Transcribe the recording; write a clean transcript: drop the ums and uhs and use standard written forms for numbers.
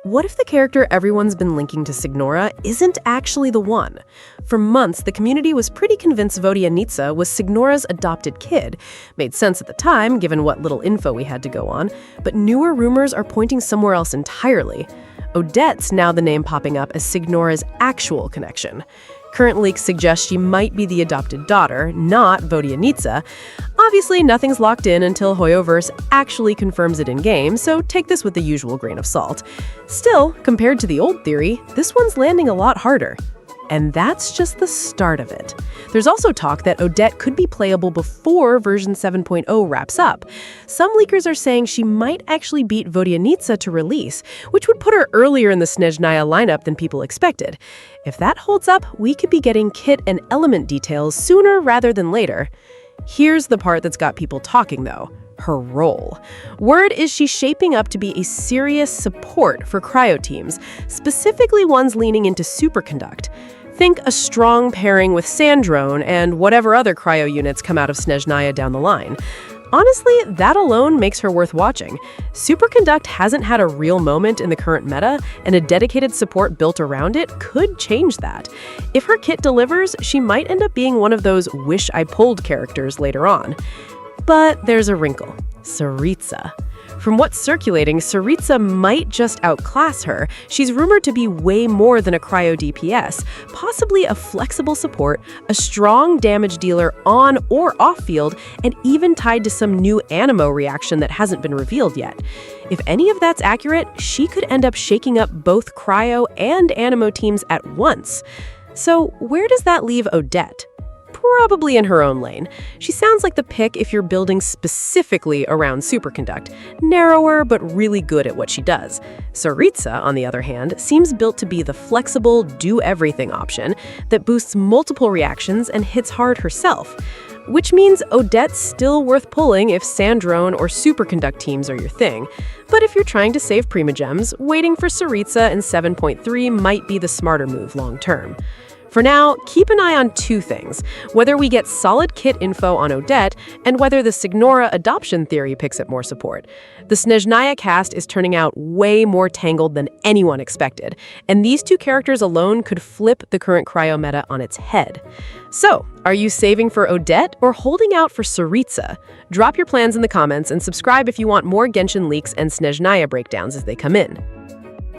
What if the character everyone's been linking to Signora isn't actually the one? For months, the community was pretty convinced vodianitsa was Signora's adopted kid. Made sense at the time, given what little info we had to go on, but newer rumors are pointing somewhere else entirely. Odette's now the name popping up as Signora's actual connection. Current leaks suggest she might be the adopted daughter, not vodianitsa. Obviously, nothing's locked in until HoYoverse actually confirms it in-game, so take this with the usual grain of salt. Still, compared to the old theory, this one's landing a lot harder. And that's just the start of it. There's also talk that Odette could be playable before version 7.0 wraps up. Some leakers are saying she might actually beat vodianitsa to release, which would put her earlier in the Snezhnaya lineup than people expected. If that holds up, we could be getting kit and element details sooner rather than later. Here's the part that's got people talking, though. Her role. Word is she's shaping up to be a serious support for cryo teams, specifically ones leaning into Superconduct. Think a strong pairing with Sandrone and whatever other cryo units come out of Snezhnaya down the line. Honestly, that alone makes her worth watching. Superconduct hasn't had a real moment in the current meta, and a dedicated support built around it could change that. If her kit delivers, she might end up being one of those wish-I-pulled characters later on. But there's a wrinkle. Tsaritsa. From what's circulating, Tsaritsa might just outclass her. She's rumored to be way more than a cryo DPS, possibly a flexible support, a strong damage dealer on or off-field, and even tied to some new Anemo reaction that hasn't been revealed yet. If any of that's accurate, she could end up shaking up both cryo and Anemo teams at once. So where does that leave Odette? Probably in her own lane. She sounds like the pick if you're building specifically around Superconduct, narrower but really good at what she does. Tsaritsa, on the other hand, seems built to be the flexible, do-everything option that boosts multiple reactions and hits hard herself. Which means Odette's still worth pulling if Sandrone or Superconduct teams are your thing. But if you're trying to save Primogems, waiting for Tsaritsa in 7.3 might be the smarter move long-term. For now, keep an eye on two things: whether we get solid kit info on Odette, and whether the Signora adoption theory picks up more support. The Snezhnaya cast is turning out way more tangled than anyone expected, and these two characters alone could flip the current cryo meta on its head. So, are you saving for Odette or holding out for Tsaritsa? Drop your plans in the comments and subscribe if you want more Genshin leaks and Snezhnaya breakdowns as they come in.